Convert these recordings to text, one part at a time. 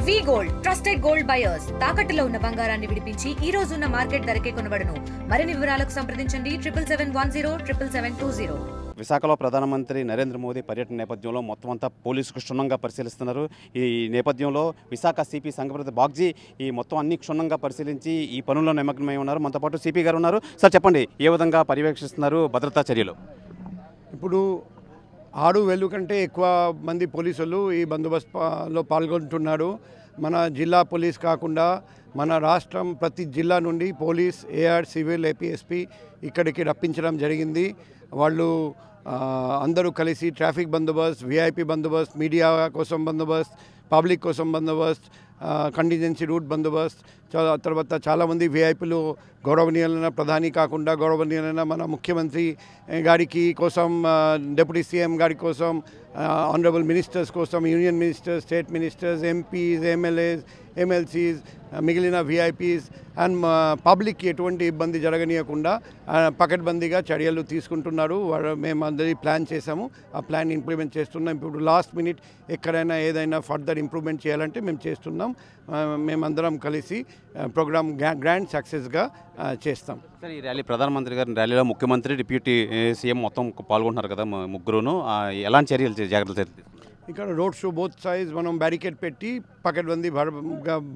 వి gold trusted gold buyers తాకట్టులో ఉన్న బంగారాన్ని విడిపించి ఈ రోజు ఉన్న మార్కెట్ ధరకే కొనబడును. మరిన్ని వివరాలకు సంప్రదించండి 77107720. విశాఖలో ప్రధానమంత్రి నరేంద్ర మోదీ పర్యటన నేపథ్యంలో మొత్తం అంతా పోలీసులు క్షుణ్ణంగా పరిశీలిస్తున్నారు. ఈ నేపథ్యంలో విశాఖ సిపి సంగప్రతి బాగ్జీ ఈ మొత్తం అన్ని క్షుణ్ణంగా పరిశీలించి ఈ పనుల్లో నిమగ్నమై ఉన్నారు. మనతో పాటు సిపి గారు ఉన్నారు. సార్ చెప్పండి, ఏ విధంగా పర్యవేక్షిస్తున్నారు భద్రతా చర్యలు? ఇప్పుడు 6,000 కంటే ఎక్కువ మంది పోలీసులు ఈ బందోబస్తులో పాల్గొంటున్నారు. మన జిల్లా పోలీస్ కాకుండా మన రాష్ట్రం ప్రతి జిల్లా నుండి పోలీస్, ఏఆర్, సివిల్, ఏపీఎస్పీ ఇక్కడికి రప్పించడం జరిగింది. వాళ్ళు అందరూ కలిసి ట్రాఫిక్ బందోబస్తు, విఐపి బందోబస్తు, మీడియా కోసం బందోబస్తు, పబ్లిక్ కోసం బందోబస్తు, కంటిజెన్సీ రూట్ బందోబస్తు, తర్వాత చాలామంది విఐపీలు గౌరవనీయులైన ప్రధాని కాకుండా గౌరవనీయులైన మన ముఖ్యమంత్రి గారికి కోసం, డిప్యూటీ సీఎం గారి కోసం, ఆనరబుల్ మినిస్టర్స్ కోసం, union ministers, state ministers, MPs, MLAs, MLCs, మిగిలిన విఐపీస్ అండ్ పబ్లిక్కి ఎటువంటి ఇబ్బంది జరగనీయకుండా పకడ్బందీగా చర్యలు తీసుకుంటున్నారు. మేము అందరి ప్లాన్ చేసాము, ఆ ప్లాన్ ఇంప్లిమెంట్ చేస్తున్నాం. ఇప్పుడు లాస్ట్ మినిట్ ఎక్కడైనా ఏదైనా ఫర్దర్ ఇంప్రూవ్మెంట్ చేయాలంటే మేము చేస్తున్నాం. మేమందరం కలిసి ప్రోగ్రామ్ గ్రాండ్ సక్సెస్గా చేస్తాం. సార్, ఈ ర్యాలీ ప్రధానమంత్రి గారి ర్యాలీలో ముఖ్యమంత్రి, డిప్యూటీ సీఎం మొత్తం పాల్గొంటున్నారు కదా ముగ్గురును. ఎలాంటి చర్యలు జాగ్రత్తలు? ఇక్కడ రోడ్ షో బోత్ సైజ్ మనం బ్యారికేడ్ పెట్టి పకడ్బందీ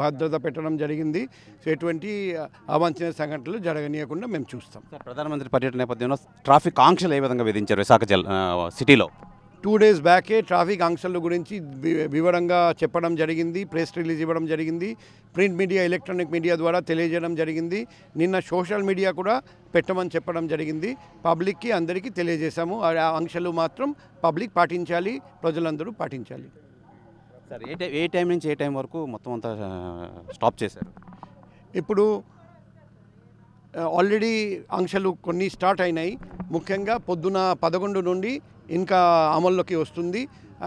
భద్రత పెట్టడం జరిగింది. సో ఎటువంటి అవాంఛనీయ సంఘటనలు జరగనీయకుండా మేము చూస్తాం. ప్రధానమంత్రి పర్యటన నేపథ్యంలో ట్రాఫిక్ ఆంక్షలు ఏ విధంగా విధించారు విశాఖ సిటీలో? 2 days బ్యాకే ట్రాఫిక్ ఆంక్షల గురించి వివరంగా చెప్పడం జరిగింది. ప్రెస్ రిలీజ్ ఇవ్వడం జరిగింది. ప్రింట్ మీడియా, ఎలక్ట్రానిక్ మీడియా ద్వారా తెలియజేయడం జరిగింది. నిన్న సోషల్ మీడియా కూడా పెట్టమని చెప్పడం జరిగింది. పబ్లిక్కి అందరికీ తెలియజేశాము. ఆ ఆంక్షలు మాత్రం పబ్లిక్ పాటించాలి, ప్రజలందరూ పాటించాలి. సార్, ఏ టైం నుంచి ఏ టైం వరకు మొత్తం అంతా స్టాప్ చేశారు? ఇప్పుడు ఆల్రెడీ ఆంక్షలు కొన్ని స్టార్ట్ అయినాయి. ముఖ్యంగా పొద్దున 11 నుండి ఇంకా అమల్లోకి వస్తుంది.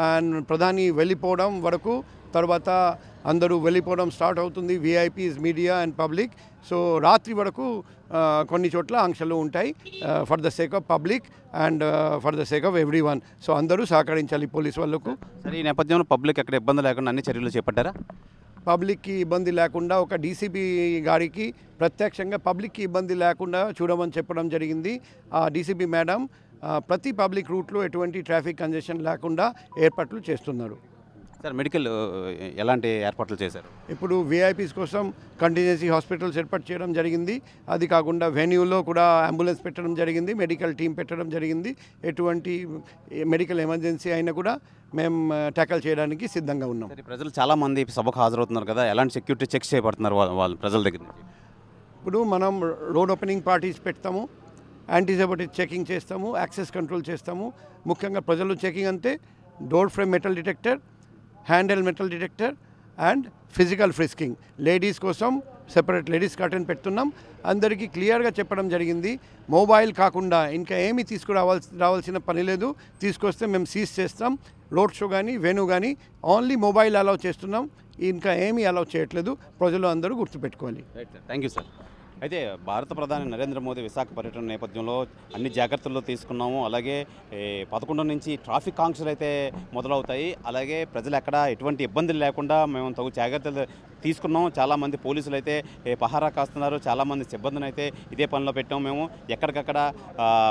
అండ్ ప్రధాని వెళ్ళిపోవడం వరకు, తర్వాత అందరూ వెళ్ళిపోవడం స్టార్ట్ అవుతుంది, VIPs, media and public. So రాత్రి వరకు కొన్ని చోట్ల ఆంక్షలు ఉంటాయి for the sake of public and for the sake of every one. So అందరూ సహకరించాలి పోలీసు వాళ్ళకు. సరే, ఈ నేపథ్యంలో పబ్లిక్ ఎక్కడ ఇబ్బంది లేకుండా అన్ని చర్యలు చేపట్టారా? పబ్లిక్కి ఇబ్బంది లేకుండా ఒక డీసీపీ గారికి ప్రత్యక్షంగా పబ్లిక్కి ఇబ్బంది లేకుండా చూడమని చెప్పడం జరిగింది. ఆ డీసీపీ మేడం ప్రతి పబ్లిక్ రూట్లో ఎటువంటి ట్రాఫిక్ కంజెషన్ లేకుండా ఏర్పాట్లు చేస్తున్నారు. సార్, మెడికల్ ఎలాంటి ఏర్పాట్లు చేశారు? ఇప్పుడు విఐపీస్ కోసం కంటిజెన్సీ హాస్పిటల్స్ ఏర్పాటు చేయడం జరిగింది. అది కాకుండా వెన్యూలో కూడా అంబులెన్స్ పెట్టడం జరిగింది, మెడికల్ టీం పెట్టడం జరిగింది. ఎటువంటి మెడికల్ ఎమర్జెన్సీ అయినా కూడా మేము ట్యాకల్ చేయడానికి సిద్ధంగా ఉన్నాం. ప్రజలు చాలామంది సభకు హాజరవుతున్నారు కదా, ఎలాంటి సెక్యూరిటీ చెక్స్ చేపడుతున్నారు వాళ్ళు ప్రజల దగ్గర నుంచి? ఇప్పుడు మనం రోడ్ ఓపెనింగ్ పార్టీస్ పెడతాము, యాంటీసెప్టిక్ చెకింగ్ చేస్తాము, యాక్సెస్ కంట్రోల్ చేస్తాము. ముఖ్యంగా ప్రజలు చెకింగ్ అంటే door frame metal detector, handle metal detector and physical frisking. Ladies కోసం సెపరేట్ లేడీస్ కర్టెన్ పెడుతున్నాం. అందరికీ క్లియర్గా చెప్పడం జరిగింది, మొబైల్ కాకుండా ఇంకా ఏమీ రావాల్సిన పని లేదు. తీసుకొస్తే మేము సీజ్ చేస్తాం. రోడ్ షో కానీ వెన్యూ కానీ ఓన్లీ మొబైల్ అలౌ చేస్తున్నాం, ఇంకా ఏమీ అలౌ చేయట్లేదు. ప్రజలు అందరూ గుర్తుపెట్టుకోవాలి. Thank you sir. అయితే భారత ప్రధాని నరేంద్ర మోదీ విశాఖ పర్యటన నేపథ్యంలో అన్ని జాగ్రత్తలు తీసుకున్నాము. అలాగే 11 నుంచి ట్రాఫిక్ ఆంక్షలు అయితే మొదలవుతాయి. అలాగే ప్రజలు ఎక్కడ ఎటువంటి ఇబ్బందులు లేకుండా మేము తగు జాగ్రత్తలు తీసుకున్నాం. చాలామంది పోలీసులు అయితే పహారా కాస్తున్నారు. చాలామంది సిబ్బందిని అయితే ఇదే పనిలో పెట్టాం. మేము ఎక్కడికక్కడ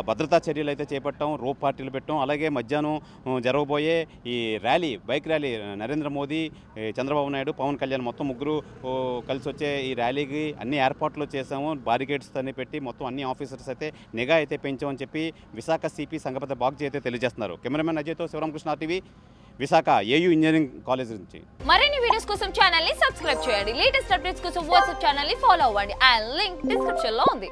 భద్రతా చర్యలు అయితే చేపట్టాం, రోప్ పార్టీలు పెట్టాం. అలాగే మధ్యాహ్నం జరగబోయే ఈ rally, bike rally, Narendra Modi, Chandrababu Naidu, Pawan Kalyan మొత్తం ముగ్గురు కలిసి వచ్చే ఈ ర్యాలీకి అన్ని ఏర్పాట్లు చేసాము. బారికేడ్స్ అన్ని పెట్టి మొత్తం అన్ని ఆఫీసర్స్ అయితే నిఘా అయితే పెంచామని చెప్పి విశాఖ సిపి సంగప్రతి బాగ్జీ అయితే తెలియజేస్తున్నారు. కెమెరామెన్ అజయ్తో Sivaramakrishna TV, Visakha AU engineering college నుంచి. మరిన్ని వీడియోస్ కోసం ఛానల్ ని సబ్స్క్రైబ్ చేయండి. లేటెస్ట్ అప్డేట్స్ కోసం వాట్సాప్ ఛానల్ ని ఫాలో అవ్వండి. ఆ లింక్ డిస్క్రిప్షన్ లో ఉంది.